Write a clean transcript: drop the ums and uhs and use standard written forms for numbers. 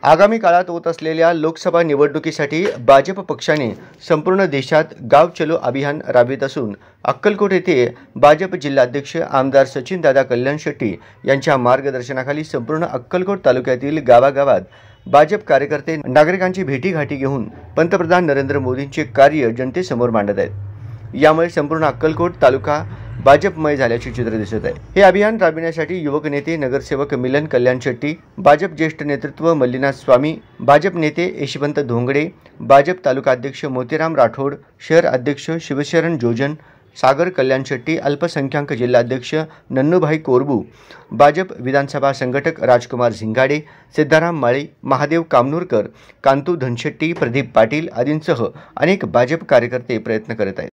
आगामी काळात होत असलेल्या लोकसभा निवडणुकीसाठी भाजप पक्षाने संपूर्ण देशात गाव चलो अभियान राबवित असून अक्कलकोट येथे भाजप जिल्हाध्यक्ष आमदार सचिनदादा कल्याण शेट्टी यांच्या मार्गदर्शनाखाली संपूर्ण अक्कलकोट तालुक्यातील गावागावात भाजप कार्यकर्ते नागरिकांची भेटीगाठी घेऊन पंतप्रधान नरेंद्र मोदींचे कार्य जनतेसमोर मांडत आहेत। यामुळे संपूर्ण अक्कलकोट तालुका भाजपमय झाल्याचे चित्र दिसत आहे। हे अभियान राबविण्यासाठी युवक नेते नगरसेवक मिलन कल्याण शेट्टी, भाजप ज्येष्ठ नेतृत्व मल्लीनाथ स्वामी, भाजप नेते यशवंत धोंगडे, भाजप तालुका अध्यक्ष मोतीराम राठोड, शहर अध्यक्ष शिवशरण जोजन, सागर कल्याण शेट्टी, अल्पसंख्याक जिल्हाध्यक्ष नन्नूभाई कोरबू, भाजप विधानसभा संघटक राजकुमार झिंगाडे, सिद्धाराम माळी, महादेव कामनूरकर, कांतू धनशेट्टी, प्रदीप पाटील आदींसह अनेक भाजप कार्यकर्ते प्रयत्न करत आहेत।